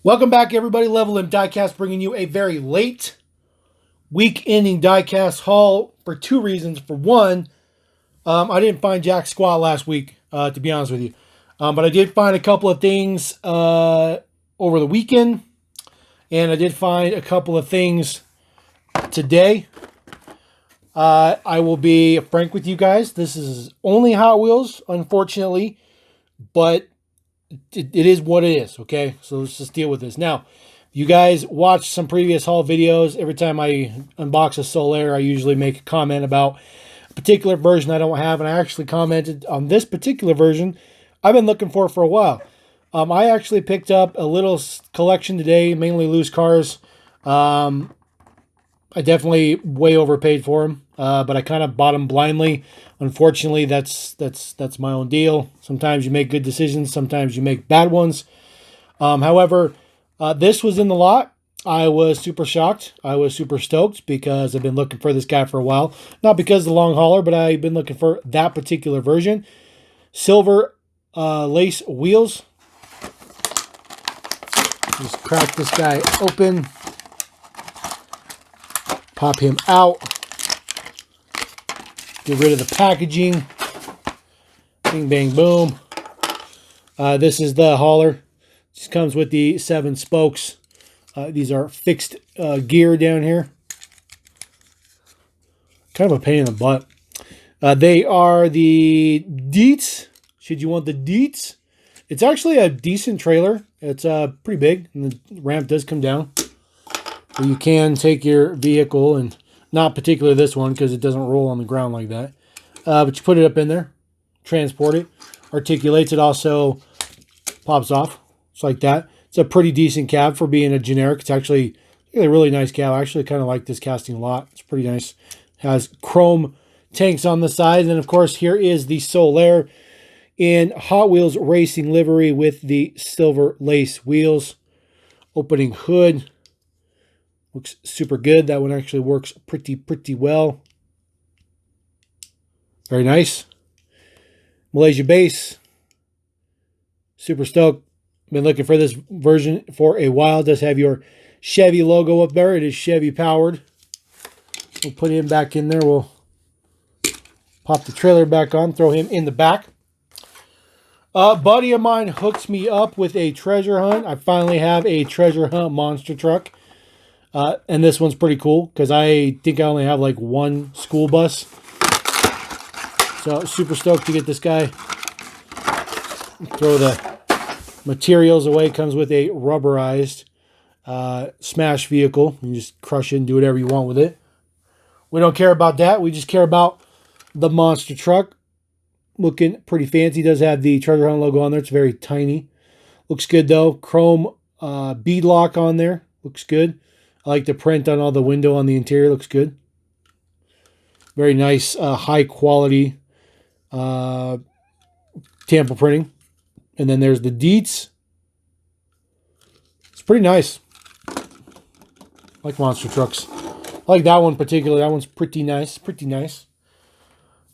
Welcome back, everybody. LevelMDiecast bringing you a very late week-ending diecast haul for two reasons. For one, I didn't find jack squat last week, to be honest with you. But I did find a couple of things over the weekend, and I did find a couple of things today. I will be frank with you guys. This is only Hot Wheels, unfortunately, but it is what it is, okay? So let's just deal with this. Now, you guys watched some previous haul videos. Every time I unbox a Solaire, I usually make a comment about a particular version I don't have, and I actually commented on this particular version I've been looking for a while. I actually picked up a little collection today, mainly loose cars. I definitely way overpaid for them, but I kind of bought them blindly. Unfortunately, that's my own deal. Sometimes you make good decisions, sometimes you make bad ones. However, this was in the lot. I was super shocked. I was super stoked because I've been looking for this guy for a while. Not because of the long hauler, but I've been looking for that particular version. Silver lace wheels. Just crack this guy open. Pop him out. Get rid of the packaging. Bing, bang, boom. This is the hauler. This comes with the 7 spokes. These are fixed gear down here. Kind of a pain in the butt. They are the Diecast. Should you want the Diecast? It's actually a decent trailer. It's pretty big, and the ramp does come down. You can take your vehicle, and not particularly this one because it doesn't roll on the ground like that. But you put it up in there, transport it, articulates it, also pops off. It's like that. It's a pretty decent cab for being a generic. It's actually a really nice cab. I actually kind of like this casting a lot. It's pretty nice. Has chrome tanks on the side. And then, of course, here is the Solaire in Hot Wheels racing livery with the silver lace wheels. Opening hood. Looks super good. That one actually works pretty well. Very nice. Malaysia base. Super stoked. Been looking for this version for a while. It does have your Chevy logo up there. It is Chevy powered. We'll put him back in there. We'll pop the trailer back on. Throw him in the back. A buddy of mine hooks me up with a treasure hunt. I finally have a treasure hunt monster truck. And this one's pretty cool because I think I only have like one school bus. So super stoked to get this guy. Throw the materials away. Comes with a rubberized smash vehicle. You just crush it and do whatever you want with it. We don't care about that. We just care about the monster truck. Looking pretty fancy. Does have the treasure hunt logo on there. It's very tiny. Looks good though. Chrome bead lock on there. Looks good. I like the print on all the window on the interior. Looks good. Very nice, high quality tamper printing. And then there's the Diecast. It's pretty nice. I like monster trucks. I like that one particularly. That one's pretty nice. Pretty nice.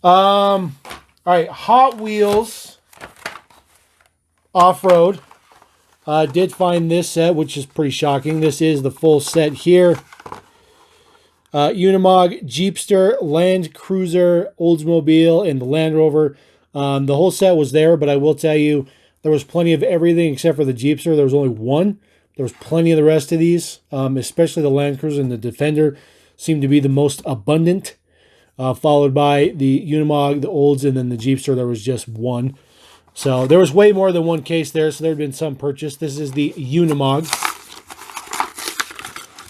All right, Hot Wheels Off-Road. Did find this set, which is pretty shocking. This is the full set here. Unimog, Jeepster, Land Cruiser, Oldsmobile, and the Land Rover. The whole set was there, but I will tell you, there was plenty of everything except for the Jeepster. There was only one. There was plenty of the rest of these, especially the Land Cruiser and the Defender seemed to be the most abundant, followed by the Unimog, the Olds, and then the Jeepster. There was just one. So there was way more than one case there, so there had been some purchase. This is the Unimog.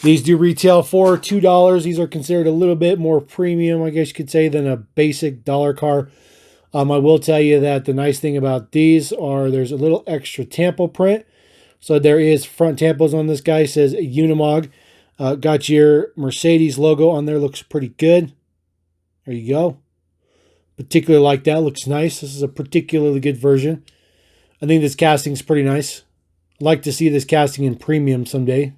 These do retail for $2. These are considered a little bit more premium, I guess you could say, than a basic dollar car. I will tell you that the nice thing about these are there's a little extra tampo print. So there is front tampos on this guy. It says Unimog. Got your Mercedes logo on there. Looks pretty good. There you go. Particularly like that. Looks nice. This is a particularly good version. I think this casting is pretty nice. I'd like to see this casting in premium someday.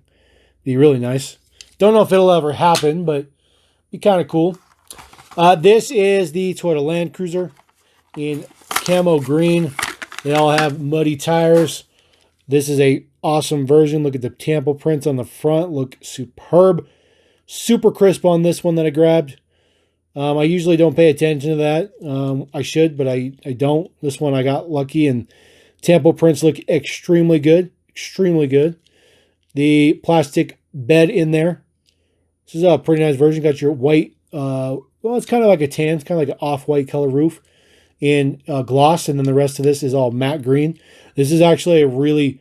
Be really nice. Don't know if it'll ever happen, but be kind of cool. This is the Toyota Land Cruiser in camo green. They all have muddy tires. This is a awesome version. Look at the tampo prints on the front. Look superb. Super crisp on this one that I grabbed. I usually don't pay attention to that. I should, but I don't. This one I got lucky, and tampo prints look extremely good. Extremely good. The plastic bed in there. This is a pretty nice version. Got your white, well, it's kind of like a tan. It's kind of like an off-white color roof in gloss, and then the rest of this is all matte green. This is actually a really,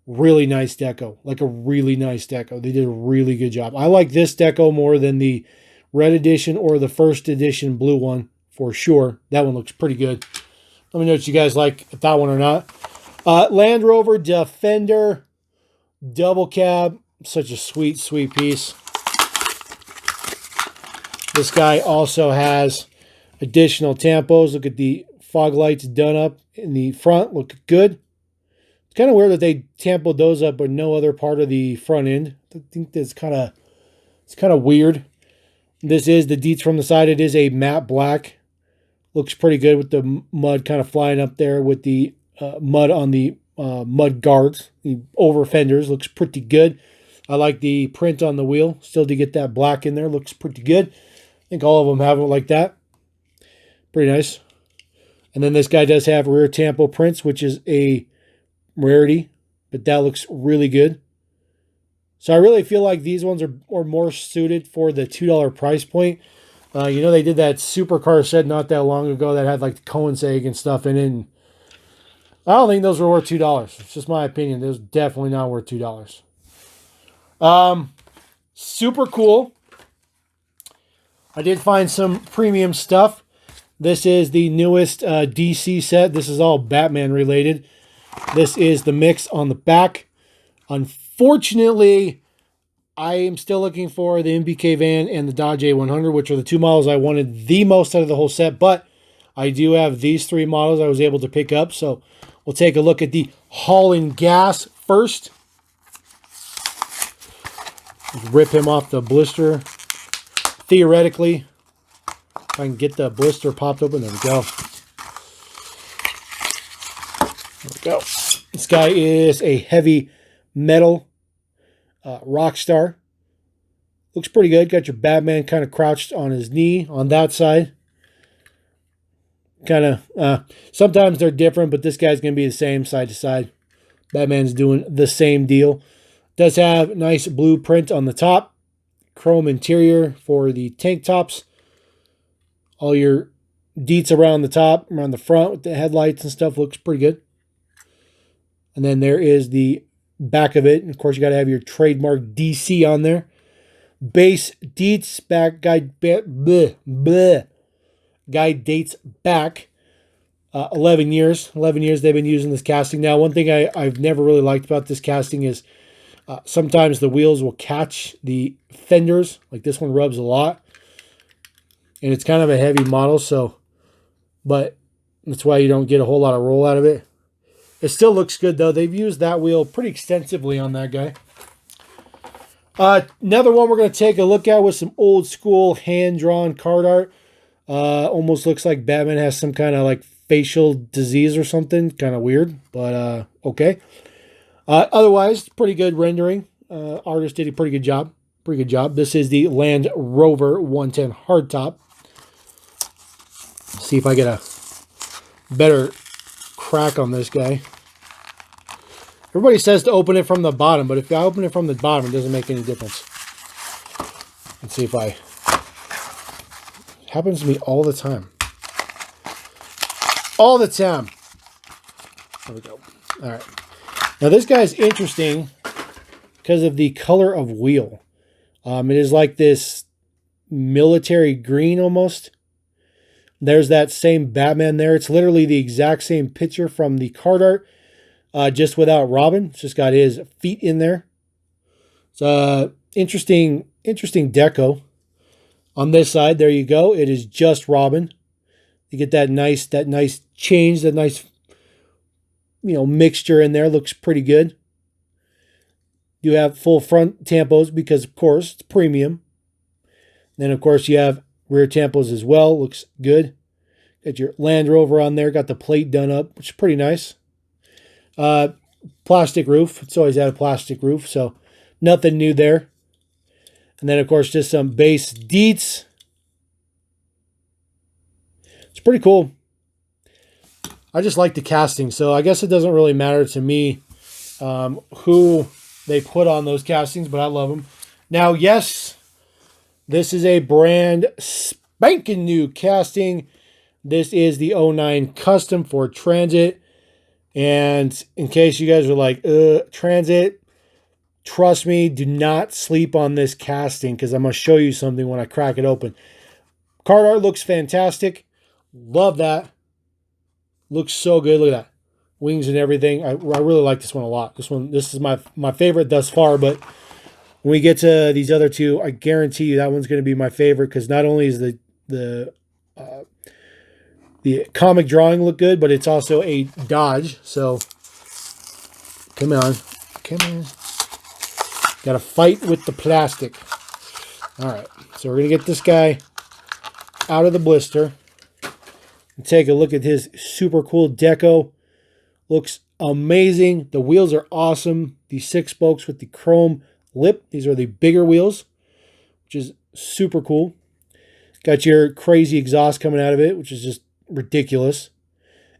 really nice deco. Like a really nice deco. They did a really good job. I like this deco more than the red edition or the first edition blue one for sure. That one looks pretty good. Let me know what you guys like, if that one or not. Land Rover Defender double cab. Such a sweet, sweet piece. This guy also has additional tampos. Look at the fog lights done up in the front. Look good. It's kind of weird that they tampoed those up, but no other part of the front end. I think that's kind of weird. This is the deets from the side. It is a matte black. Looks pretty good with the mud kind of flying up there with the mud on the mud guards. The over fenders looks pretty good. I like the print on the wheel. Still to get that black in there. Looks pretty good. I think all of them have it like that. Pretty nice. And then this guy does have rear tampo prints, which is a rarity, but that looks really good. So I really feel like these ones are more suited for the $2 price point. You know, they did that supercar set not that long ago that had like the Cohen's egg and stuff in it. And I don't think those were worth $2. It's just my opinion. Those definitely not worth $2. Super cool. I did find some premium stuff. This is the newest DC set. This is all Batman related. This is the mix on the back. Unfortunately, I am still looking for the MBK van and the Dodge A100, which are the two models I wanted the most out of the whole set. But I do have these three models I was able to pick up. So we'll take a look at the hauling gas first. Let's rip him off the blister. Theoretically, if I can get the blister popped open, there we go. There we go. This guy is a heavy metal Rockstar. Looks pretty good. Got your Batman kind of crouched on his knee on that side. Kind of, sometimes they're different, but this guy's going to be the same side to side. Batman's doing the same deal. Does have nice blue print on the top. Chrome interior for the tank tops. All your deets around the top, around the front with the headlights and stuff looks pretty good. And then there is the back of it. And of course, you got to have your trademark DC on there. Base deets back guide, guide dates back 11 years. 11 years they've been using this casting. Now, one thing I've never really liked about this casting is sometimes the wheels will catch the fenders. Like this one rubs a lot. And it's kind of a heavy model, so, but that's why you don't get a whole lot of roll out of it. It still looks good, though. They've used that wheel pretty extensively on that guy. Another one we're going to take a look at with some old school hand-drawn card art. Almost looks like Batman has some kind of like facial disease or something. Kind of weird, but okay. Otherwise, pretty good rendering. Artist did a pretty good job. Pretty good job. This is the Land Rover 110 hardtop. See if I get a better crack on this guy. Everybody says to open it from the bottom, but if I open it from the bottom, it doesn't make any difference. Let's see if I... It happens to me all the time. All the time. There we go. All right. Now this guy's interesting because of the color of wheel. It is like this military green almost. There's that same Batman there. It's literally the exact same picture from the card art, just without Robin. It's just got his feet in there. It's interesting deco. On this side, there you go. It is just Robin. You get that nice change, that nice, mixture in there. Looks pretty good. You have full front tampos because, of course, it's premium. Then, of course, you have rear tampos as well. Looks good. Got your Land Rover on there. Got the plate done up, which is pretty nice. plastic roof. It's always had a plastic roof, so nothing new there. And then, of course, just some base deets. It's pretty cool. I just like the casting, so I guess it doesn't really matter to me who they put on those castings, but I love them. Now, yes, this is a brand spanking new casting. This is the 09 Custom for Transit. And in case you guys are like, Transit, trust me, do not sleep on this casting because I'm going to show you something when I crack it open. Card art looks fantastic. Love that. Looks so good. Look at that. Wings and everything. I really like this one a lot. This is my favorite thus far, but when we get to these other two, I guarantee you that one's going to be my favorite because not only is the comic drawing look good, but it's also a dodge. So come on. Got to fight with the plastic. All right. So we're going to get this guy out of the blister. And take a look at his super cool deco. Looks amazing. The wheels are awesome. The 6 spokes with the chrome lip. These are the bigger wheels, which is super cool. Got your crazy exhaust coming out of it, which is just ridiculous.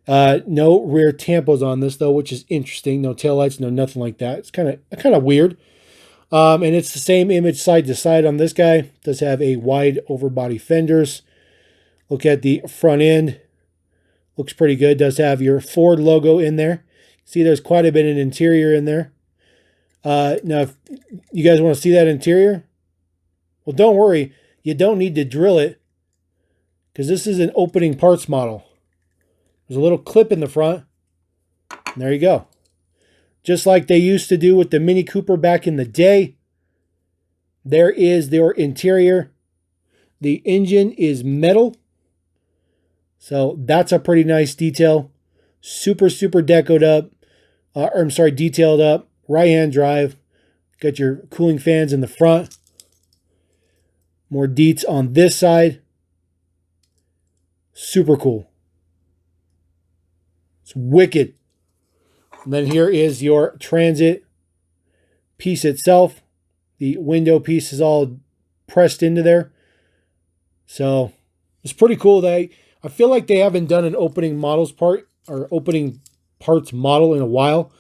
No rear tampos on this though, which is interesting. No taillights, no nothing like that. It's kind of weird. And it's the same image side to side on this guy. It does have a wide overbody fenders. Look at the front end. Looks pretty good. Does have your Ford logo in there. See, there's quite a bit of interior in there. Now, if you guys want to see that interior, well, don't worry. You don't need to drill it because this is an opening parts model. There's a little clip in the front. And there you go. Just like they used to do with the Mini Cooper back in the day. There is their interior. The engine is metal. So that's a pretty nice detail. Super decoed up. Detailed up. Right-hand drive. Got your cooling fans in the front. More deets on this side. Super cool. It's wicked. And then here is your transit piece itself. The window piece is all pressed into there. So it's pretty cool. I feel like they haven't done an opening models part or opening parts model in a while.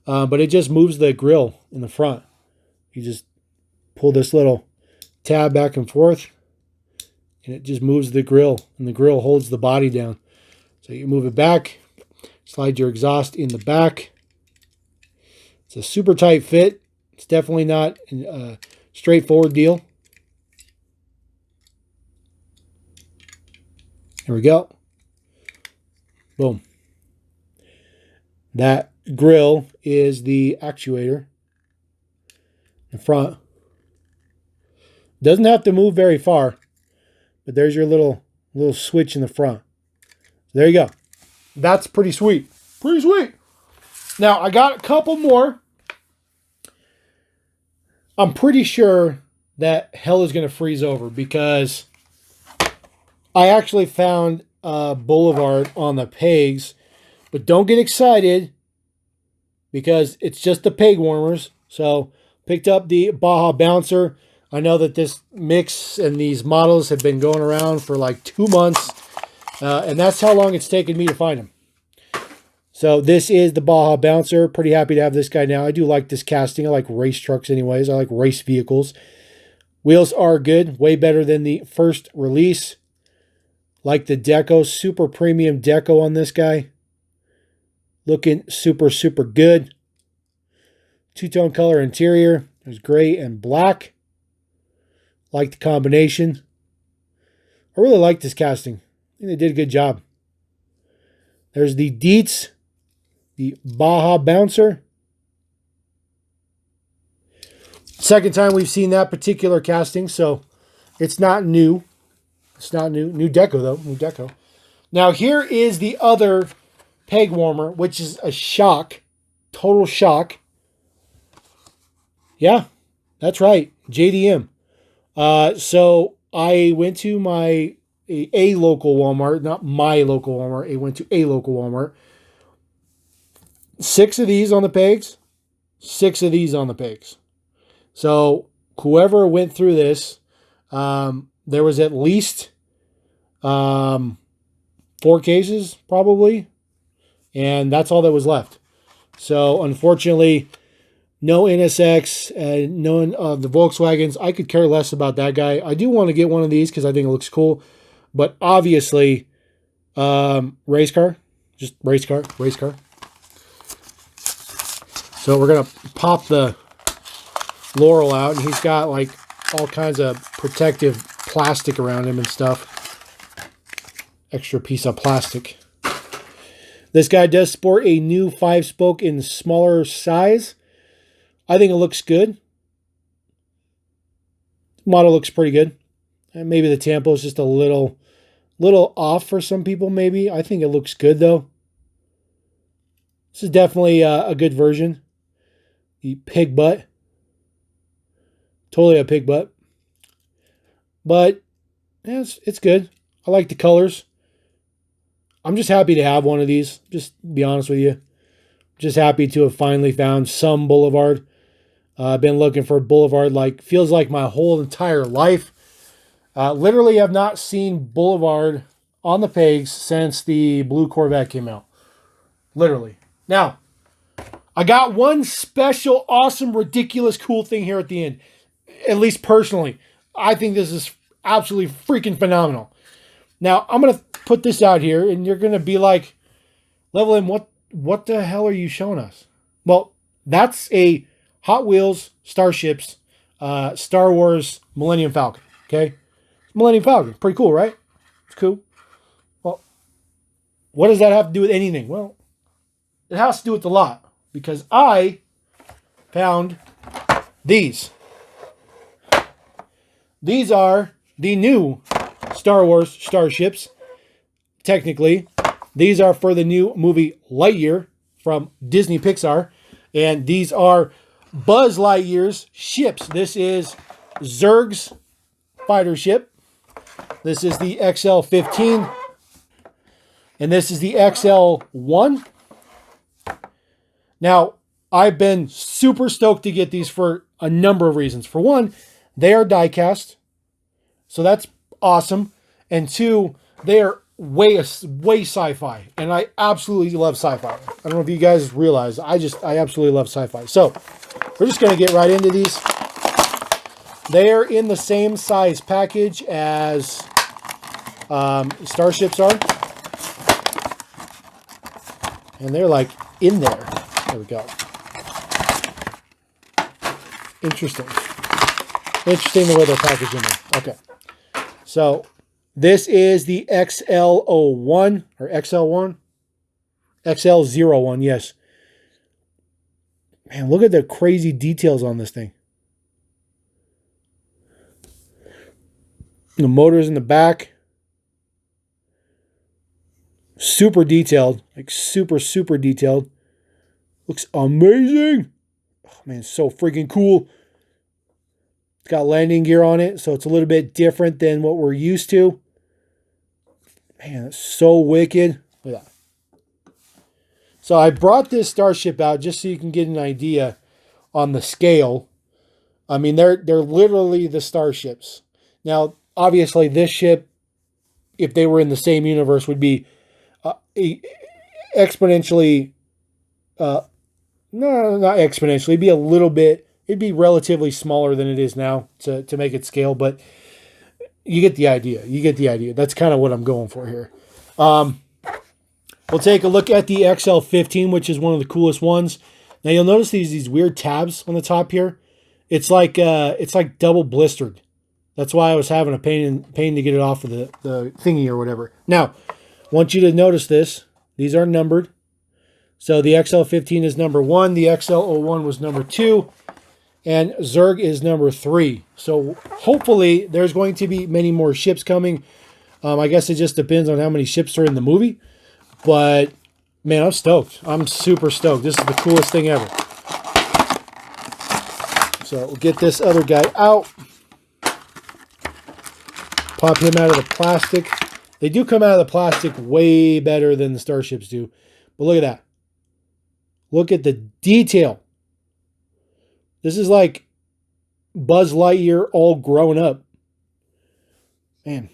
But it just moves the grill in the front. You just pull this little tab back and forth and it just moves the grill and the grill holds the body down. So you move it back, slide your exhaust in the back. It's a super tight fit. It's definitely not a straightforward deal. There we go. Boom. That grill is the actuator in front. Doesn't have to move very far, but there's your little switch in the front. So there you go. That's pretty sweet. Pretty sweet. Now, I got a couple more. I'm pretty sure that hell is going to freeze over because I actually found Boulevard on the pegs, but don't get excited because it's just the peg warmers. So picked up the Baja Bouncer. I know that this mix and these models have been going around for like 2 months, and that's how long it's taken me to find them. So this is the Baja Bouncer. Pretty happy to have this guy now. I do like this casting. I like race trucks anyways. I like race vehicles. Wheels are good. Way better than the first release. Like the deco. Super premium deco on this guy. Looking super good. Two-tone color interior. There's gray and black. Like the combination. I really like this casting. I think they did a good job. There's the Deets. The Baja Bouncer. Second time we've seen that particular casting, so it's not new. It's not new. New deco, though. New deco. Now, here is the other peg warmer, which is a shock. Total shock. Yeah, that's right. JDM. So I went to a local Walmart, not my local Walmart. I went to a local Walmart. 6 of these on the pegs, 6 of these on the pegs. So whoever went through this, there was at least 4 cases probably, and that's all that was left. So unfortunately, no NSX, no the Volkswagens. I could care less about that guy. I do want to get one of these because I think it looks cool, but obviously, race car, just race car. So we're gonna pop the Laurel out, and he's got like all kinds of protective plastic around him and stuff. Extra piece of plastic. This guy does sport a new 5-spoke in smaller size. I think it looks good. Model looks pretty good. And maybe the tampo is just a little off for some people, maybe. I think it looks good, though. This is definitely a good version. The pig butt. Totally a pig butt. But yeah, it's good. I like the colors. I'm just happy to have one of these. Just to be honest with you. Just happy to have finally found some Boulevard. I've been looking for Boulevard feels like my whole entire life. Literally have not seen Boulevard on the pegs since the blue Corvette came out. Literally. Now, I got one special, awesome, ridiculous, cool thing here at the end. At least personally. I think this is absolutely freaking phenomenal. Now, I'm going to put this out here, and you're going to be like, LevelM, what the hell are you showing us? Well, that's a Hot Wheels Starships Star Wars Millennium Falcon. Okay? Millennium Falcon. Pretty cool, right? It's cool. Well, what does that have to do with anything? Well, it has to do with a lot. Because I found these. These are the new Star Wars Starships. Technically, these are for the new movie Lightyear from Disney Pixar. And these are Buzz Lightyear's ships. This is Zerg's fighter ship. This is the XL-15. And this is the XL-1. Now, I've been super stoked to get these for a number of reasons. For one, they are diecast. So that's awesome. And two, they are way sci-fi. And I absolutely love sci-fi. I don't know if you guys realize. I absolutely love sci-fi. So, we're just going to get right into these. They are in the same size package as Starships are. And they're like in there. There we go. Interesting. Interesting the way they're packaged in there. Okay. So, this is the XL01 or XL1. XL01, yes. Man, look at the crazy details on this thing. The motor's in the back. Super detailed. Like super detailed. Looks amazing. Oh, man, it's so freaking cool. It's got landing gear on it, so it's a little bit different than what we're used to. Man, it's so wicked. Look at that. So I brought this Starship out just so you can get an idea on the scale. I mean, they're literally the Starships. Now, obviously, this ship, if they were in the same universe, would be exponentially... no, not exponentially. It'd be a little bit... It'd be relatively smaller than it is now to make it scale, but you get the idea. You get the idea. That's kind of what I'm going for here. We'll take a look at the XL-15, which is one of the coolest ones. Now you'll notice these weird tabs on the top here. It's like double blistered. That's why I was having a pain to get it off of the thingy or whatever. Now, I want you to notice this. These are numbered. So the XL-15 is number 1. The XL-01 was number 2. And Zerg is number 3. So hopefully there's going to be many more ships coming. I guess it just depends on how many ships are in the movie. But, man, I'm stoked. I'm super stoked. This is the coolest thing ever. So we'll get this other guy out. Pop him out of the plastic. They do come out of the plastic way better than the Starships do. But look at that. Look at the detail. This is like Buzz Lightyear all grown up. Man.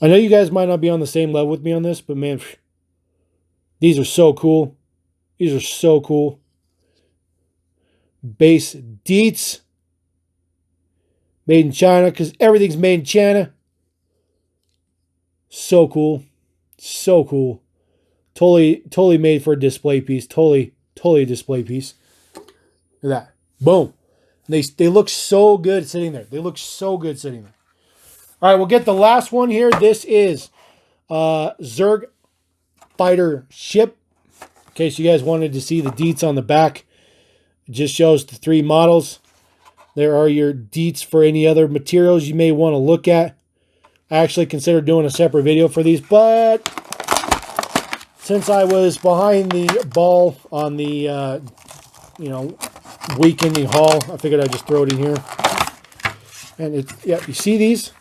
I know you guys might not be on the same level with me on this, but man, these are so cool. These are so cool. Base Deets. Made in China, because everything's made in China. So cool. So cool. Totally made for a display piece. Totally a display piece. Look at that. Boom. They look so good sitting there. They look so good sitting there. All right, we'll get the last one here. This is Zerg Fighter ship. In case you guys wanted to see the deets on the back. It just shows the 3 models. There are your deets for any other materials you may want to look at. I actually considered doing a separate video for these, but since I was behind the ball on the, week ending haul, I figured I'd just throw it in here. And you see these?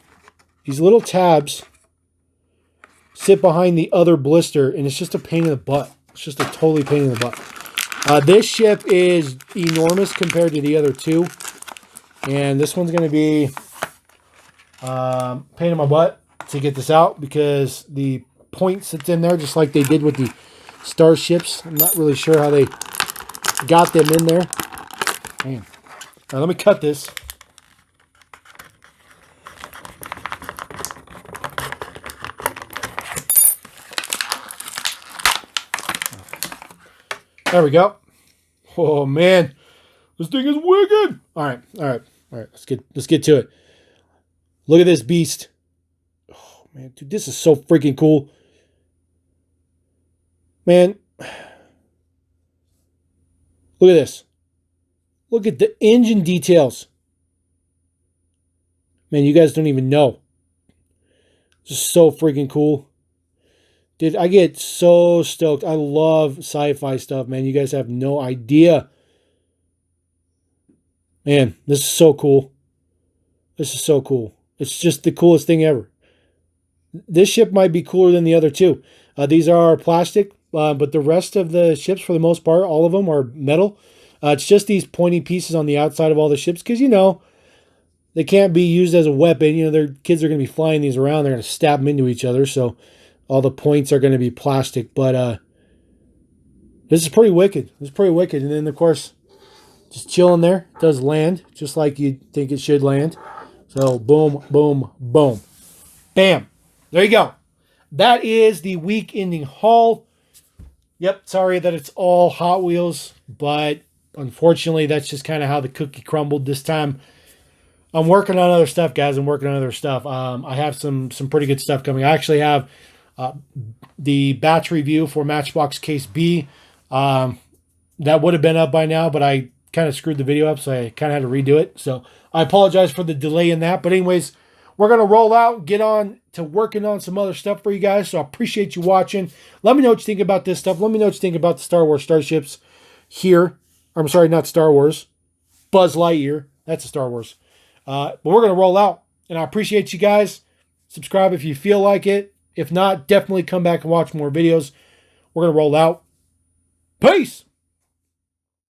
These little tabs sit behind the other blister, and it's just a pain in the butt. It's just a totally pain in the butt. This ship is enormous compared to the other 2. And this one's going to be pain in my butt to get this out because the point sits in there just like they did with the starships. I'm not really sure how they got them in there. Man. All right, let me cut this. There we go. Oh man, this thing is wicked. All right. Let's get to it. Look at this beast. Oh man, dude, this is so freaking cool. Man, look at this. Look at the engine details. Man, you guys don't even know. This is so freaking cool. Dude, I get so stoked. I love sci-fi stuff, man. You guys have no idea. Man, this is so cool. This is so cool. It's just the coolest thing ever. This ship might be cooler than the other 2. These are plastic, but the rest of the ships, for the most part, all of them are metal. It's just these pointy pieces on the outside of all the ships because, they can't be used as a weapon. Their kids are going to be flying these around. They're going to stab them into each other, so all the points are going to be plastic. But this is pretty wicked. This is pretty wicked. And then, of course, just chilling there. It does land just like you'd think it should land. So, boom, boom, boom. Bam. There you go. That is the week ending haul. Yep, sorry that it's all Hot Wheels, but unfortunately, that's just kind of how the cookie crumbled this time. I'm working on other stuff, guys. I'm working on other stuff. I have some pretty good stuff coming. I actually have the batch review for Matchbox Case B. That would have been up by now, but I kind of screwed the video up, so I kind of had to redo it. So I apologize for the delay in that. But anyways, we're going to roll out, get on to working on some other stuff for you guys. So I appreciate you watching. Let me know what you think about this stuff. Let me know what you think about the Star Wars starships here. I'm sorry, not Star Wars. Buzz Lightyear. That's a Star Wars. But we're going to roll out. And I appreciate you guys. Subscribe if you feel like it. If not, definitely come back and watch more videos. We're going to roll out. Peace!